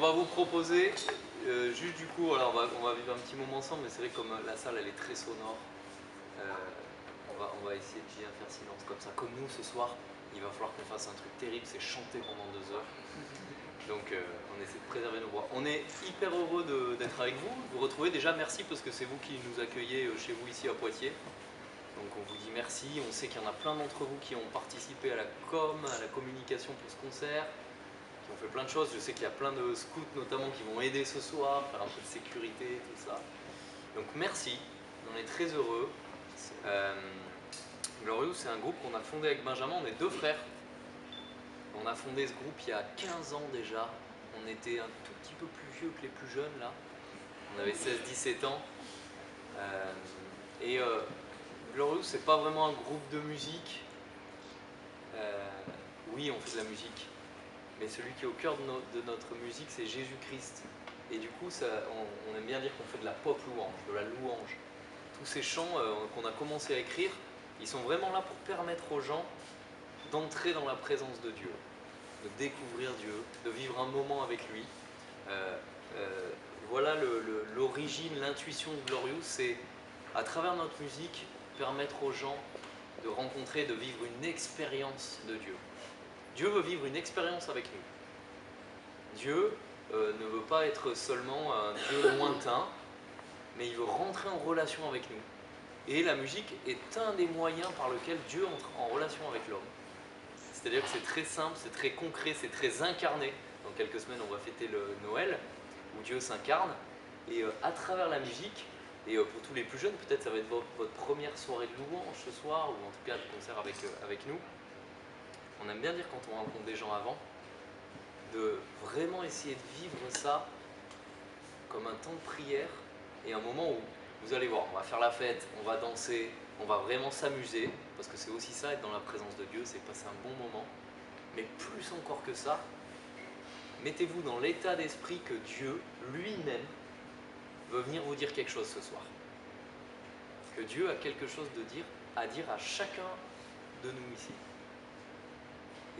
va vous proposer, juste du coup, alors on va vivre un petit moment ensemble, mais c'est vrai que comme la salle elle est très sonore, on va essayer de bien faire silence comme ça. Comme nous ce soir, il va falloir qu'on fasse un truc terrible, c'est chanter pendant 2 heures. Donc on essaie de préserver nos voix. On est hyper heureux d'être avec vous, de vous retrouver. Déjà merci parce que c'est vous qui nous accueillez chez vous ici à Poitiers. Donc on vous dit merci, on sait qu'il y en a plein d'entre vous qui ont participé à la com, à la communication pour ce concert, qui ont fait plein de choses. Je sais qu'il y a plein de scouts notamment qui vont aider ce soir, faire un peu de sécurité, tout ça. Donc merci, on est très heureux. Glorious, c'est un groupe qu'on a fondé avec Benjamin, on est 2 frères. On a fondé ce groupe il y a 15 ans déjà. On était un tout petit peu plus vieux que les plus jeunes là. On avait 16-17 ans. Glorious, c'est pas vraiment un groupe de musique. Oui, on fait de la musique. Mais celui qui est au cœur de notre musique, c'est Jésus-Christ. Et du coup, on aime bien dire qu'on fait de la pop louange, de la louange. Tous ces chants qu'on a commencé à écrire, ils sont vraiment là pour permettre aux gens d'entrer dans la présence de Dieu, de découvrir Dieu, de vivre un moment avec lui. Voilà l'origine, l'intuition de Glorious, c'est à travers notre musique, permettre aux gens de rencontrer, de vivre une expérience de Dieu. Dieu veut vivre une expérience avec nous. Dieu ne veut pas être seulement un Dieu lointain, mais il veut rentrer en relation avec nous. Et la musique est un des moyens par lequel Dieu entre en relation avec l'homme. C'est-à-dire que c'est très simple, c'est très concret, c'est très incarné. Dans quelques semaines, on va fêter le Noël, où Dieu s'incarne. Et à travers la musique, et pour tous les plus jeunes, peut-être ça va être votre première soirée de louange ce soir, ou en tout cas de concert avec nous. On aime bien dire quand on rencontre des gens avant, de vraiment essayer de vivre ça comme un temps de prière, et un moment où vous allez voir, on va faire la fête, on va danser, on va vraiment s'amuser, parce que c'est aussi ça, être dans la présence de Dieu, c'est passer un bon moment. Mais plus encore que ça, mettez-vous dans l'état d'esprit que Dieu lui-même veut venir vous dire quelque chose ce soir. Que Dieu a quelque chose à dire à chacun de nous ici.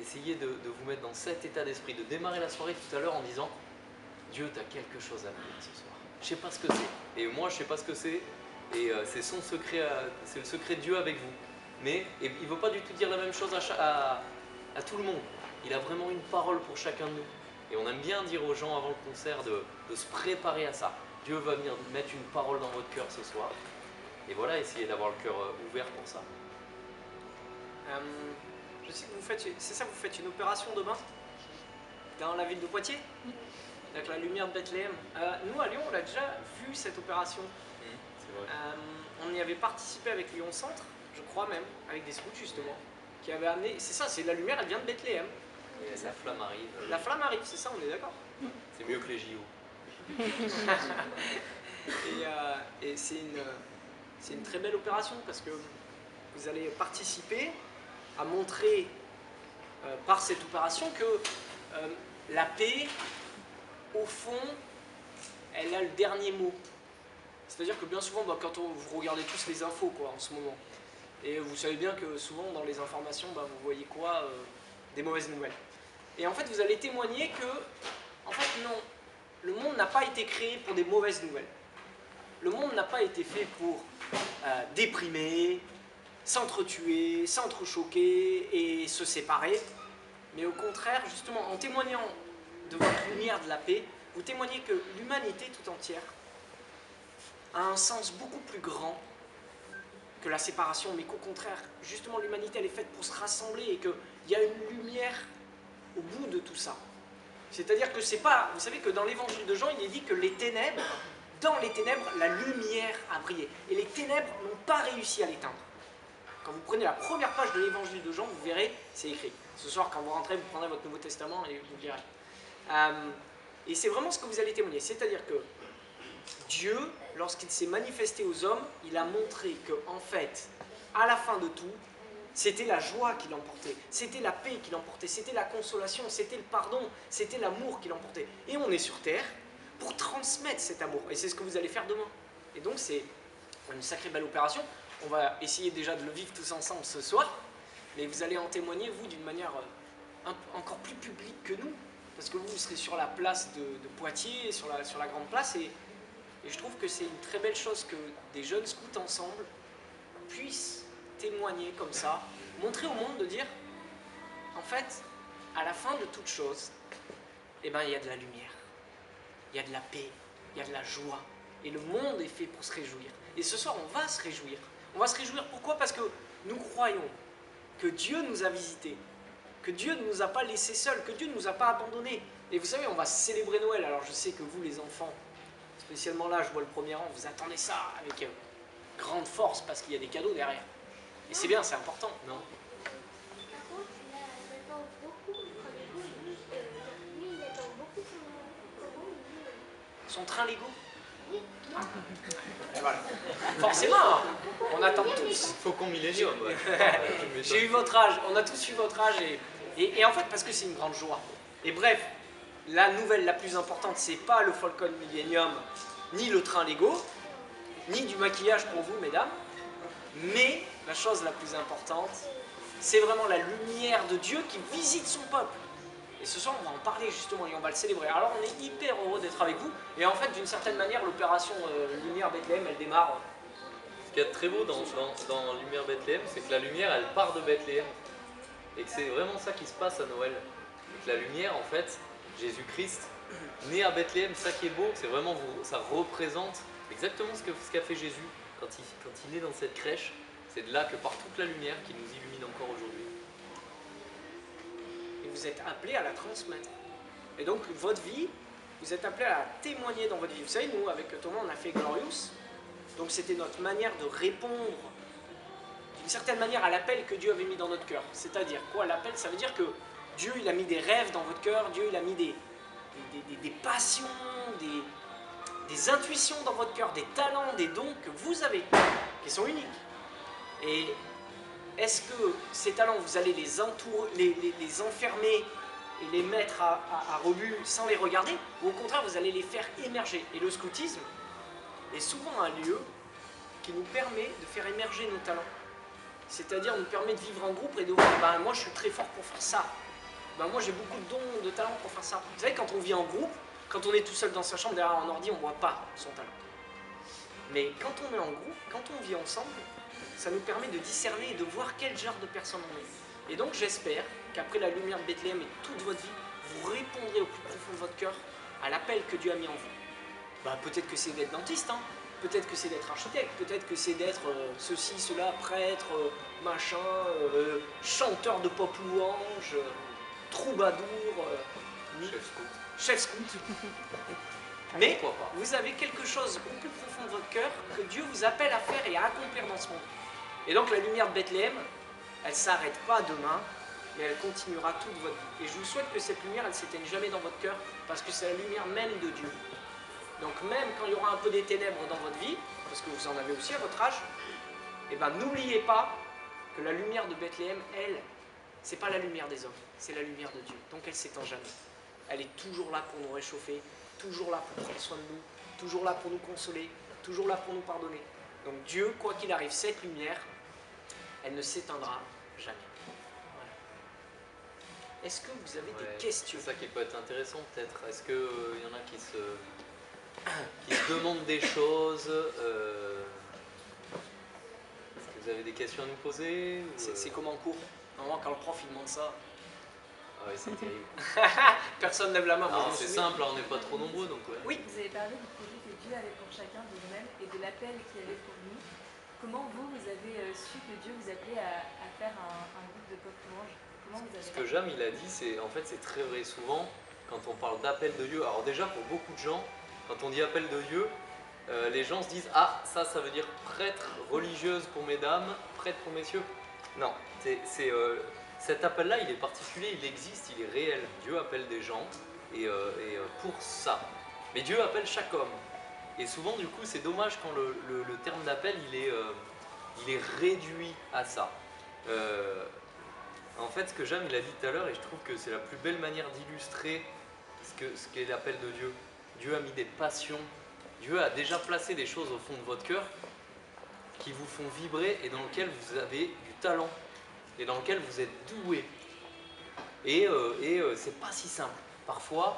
Essayez de vous mettre dans cet état d'esprit, de démarrer la soirée tout à l'heure en disant « Dieu, tu as quelque chose à me dire ce soir. Je ne sais pas ce que c'est. Et moi, je ne sais pas ce que c'est. Et c'est son secret, c'est le secret de Dieu avec vous. Mais il ne veut pas du tout dire la même chose à tout le monde. Il a vraiment une parole pour chacun de nous. Et on aime bien dire aux gens avant le concert de se préparer à ça. Dieu va venir mettre une parole dans votre cœur ce soir. Et voilà, essayez d'avoir le cœur ouvert pour ça. Je sais que vous faites, c'est ça, vous faites une opération demain dans la ville de Poitiers, avec la lumière de Bethléem. Nous à Lyon, on a déjà vu cette opération. C'est vrai. On y avait participé avec Lyon Centre, je crois même, avec des scouts justement, qui avaient amené. C'est ça, c'est la lumière, elle vient de Bethléem. Et la flamme arrive. La flamme arrive, c'est ça, on est d'accord. C'est mieux que les JO. Et c'est une très belle opération parce que vous allez participer à montrer par cette opération que la paix, au fond, elle a le dernier mot. C'est-à-dire que bien souvent, quand vous regardez tous les infos quoi, en ce moment, et vous savez bien que souvent dans les informations, vous voyez quoi des mauvaises nouvelles. Et en fait, vous allez témoigner que, en fait, non, le monde n'a pas été créé pour des mauvaises nouvelles. Le monde n'a pas été fait pour déprimer, s'entretuer, s'entrechoquer et se séparer. Mais au contraire, justement, en témoignant de votre lumière de la paix, vous témoignez que l'humanité tout entière a un sens beaucoup plus grand que la séparation, mais qu'au contraire, justement, l'humanité, elle est faite pour se rassembler et qu'il y a une lumière au bout de tout ça. C'est-à-dire que c'est pas... Vous savez que dans l'évangile de Jean, il est dit que les ténèbres, dans les ténèbres, la lumière a brillé. Et les ténèbres n'ont pas réussi à l'éteindre. Quand vous prenez la première page de l'évangile de Jean, vous verrez, c'est écrit. Ce soir, quand vous rentrez, vous prendrez votre Nouveau Testament et vous lirez. Et c'est vraiment ce que vous allez témoigner. C'est-à-dire que Dieu, lorsqu'il s'est manifesté aux hommes, il a montré que, en fait, à la fin de tout, c'était la joie qui l'emportait, c'était la paix qui l'emportait, c'était la consolation, c'était le pardon, c'était l'amour qui l'emportait. Et on est sur terre pour transmettre cet amour. Et c'est ce que vous allez faire demain. Et donc c'est une sacrée belle opération. On va essayer déjà de le vivre tous ensemble ce soir, mais vous allez en témoigner, vous, d'une manière encore plus publique que nous. parce que vous serez sur la place de Poitiers, sur la grande place, et je trouve que c'est une très belle chose que des jeunes scouts ensemble puissent témoigner comme ça, montrer au monde de dire, en fait, à la fin de toute chose, eh ben, il y a de la lumière, il y a de la paix, il y a de la joie, et le monde est fait pour se réjouir. Et ce soir, on va se réjouir. On va se réjouir, pourquoi? Parce que nous croyons que Dieu nous a visités, que Dieu ne nous a pas laissés seuls, que Dieu ne nous a pas abandonnés. Et vous savez, on va célébrer Noël. Alors je sais que vous, les enfants, spécialement là, je vois le premier rang, vous attendez ça avec grande force parce qu'il y a des cadeaux derrière. Et c'est bien, c'est important, non? Par contre, là, j'attends beaucoup quand Lego, lui, il attend beaucoup Son train Lego? Oui. Et voilà. Forcément, on attend tous. Faucon Millennium, ouais. J'ai eu votre âge, on a tous eu votre âge et en fait parce que c'est une grande joie. Et bref, la nouvelle la plus importante, c'est pas le Falcon Millennium, ni le train Lego, ni du maquillage pour vous mesdames, mais la chose la plus importante, c'est vraiment la lumière de Dieu qui visite son peuple. Et ce soir, on va en parler justement et on va le célébrer. Alors on est hyper heureux d'être avec vous. Et en fait, d'une certaine manière, l'opération Lumière Bethléem, elle démarre. Ce qu'il y a de très beau dans Lumière Bethléem, c'est que la lumière, elle part de Bethléem. Et que c'est vraiment ça qui se passe à Noël. Et que la lumière, en fait, Jésus-Christ, né à Bethléem, ça qui est beau, c'est vraiment, ça représente exactement ce qu'a fait Jésus quand il est dans cette crèche. C'est de là que part toute la lumière qui nous illumine encore aujourd'hui. Et vous êtes appelés à la transmettre. Et donc, votre vie, vous êtes appelés à la témoigner dans votre vie. Vous savez, nous, avec Thomas, on a fait Glorious. Donc, c'était notre manière de répondre, d'une certaine manière, à l'appel que Dieu avait mis dans notre cœur. C'est-à-dire quoi, l'appel? Ça veut dire que Dieu, il a mis des rêves dans votre cœur. Dieu, il a mis des passions, des intuitions dans votre cœur, des talents, des dons que vous avez, qui sont uniques. Et est-ce que ces talents, vous allez les enfermer et les mettre à rebut sans les regarder, ou au contraire, vous allez les faire émerger? Et le scoutisme est souvent un lieu qui nous permet de faire émerger nos talents. C'est-à-dire nous permet de vivre en groupe et de voir, ben, moi je suis très fort pour faire ça. Ben, moi j'ai beaucoup de dons, de talents pour faire ça. Vous savez, quand on vit en groupe, quand on est tout seul dans sa chambre derrière un ordi, on ne voit pas son talent. Mais quand on est en groupe, quand on vit ensemble, ça nous permet de discerner et de voir quel genre de personne on est. Et donc j'espère qu'après la lumière de Bethléem et toute votre vie, vous répondrez au plus profond de votre cœur à l'appel que Dieu a mis en vous. Ben, peut-être que c'est d'être dentiste, hein. Peut-être que c'est d'être architecte, peut-être que c'est d'être ceci, cela, prêtre, machin, chanteur de pop louange, troubadour, chef scout. Mais vous avez quelque chose au plus profond de votre cœur que Dieu vous appelle à faire et à accomplir dans ce monde. Et donc la lumière de Bethléem, elle ne s'arrête pas demain, mais elle continuera toute votre vie. Et je vous souhaite que cette lumière, elle ne s'éteigne jamais dans votre cœur, parce que c'est la lumière même de Dieu. Donc même quand il y aura un peu des ténèbres dans votre vie, parce que vous en avez aussi à votre âge, eh ben n'oubliez pas que la lumière de Bethléem, elle, c'est pas la lumière des hommes, c'est la lumière de Dieu. Donc elle s'éteint jamais. Elle est toujours là pour nous réchauffer, toujours là pour prendre soin de nous, toujours là pour nous consoler, toujours là pour nous pardonner. Donc Dieu, quoi qu'il arrive, cette lumière, elle ne s'éteindra jamais. Voilà. Est-ce que vous avez des questions? C'est ça qui peut être intéressant peut-être. Est-ce qu'il y en a qui se demandent des choses? Est-ce que vous avez des questions à nous poser? C'est comme en cours. Normalement, quand le prof il demande ça, ah ouais, c'est terrible. personne lève la main. Non, c'est simple, là, on n'est pas trop nombreux, donc ouais. Oui. Vous avez parlé du projet que Dieu avait pour chacun de nous-mêmes et de l'appel qu'il avait pour nous. Comment vous avez su que Dieu vous appelait à faire un groupe de pop louange? Comment vous avez Ce que Jam il a dit, c'est en fait c'est très vrai. Souvent, quand on parle d'appel de Dieu, alors déjà pour beaucoup de gens, quand on dit appel de Dieu, les gens se disent ah ça veut dire prêtre, religieuse pour mesdames, prêtre pour messieurs. Non, cet appel-là, il est particulier, il existe, il est réel. Dieu appelle des gens et pour ça. Mais Dieu appelle chaque homme. Et souvent, du coup, c'est dommage quand le terme d'appel, il est réduit à ça. En fait, ce que Jam il a dit tout à l'heure, et je trouve que c'est la plus belle manière d'illustrer ce qu'est l'appel de Dieu. Dieu a mis des passions, Dieu a déjà placé des choses au fond de votre cœur qui vous font vibrer et dans lesquelles vous avez du talent et dans lequel vous êtes doué. Et c'est pas si simple. Parfois,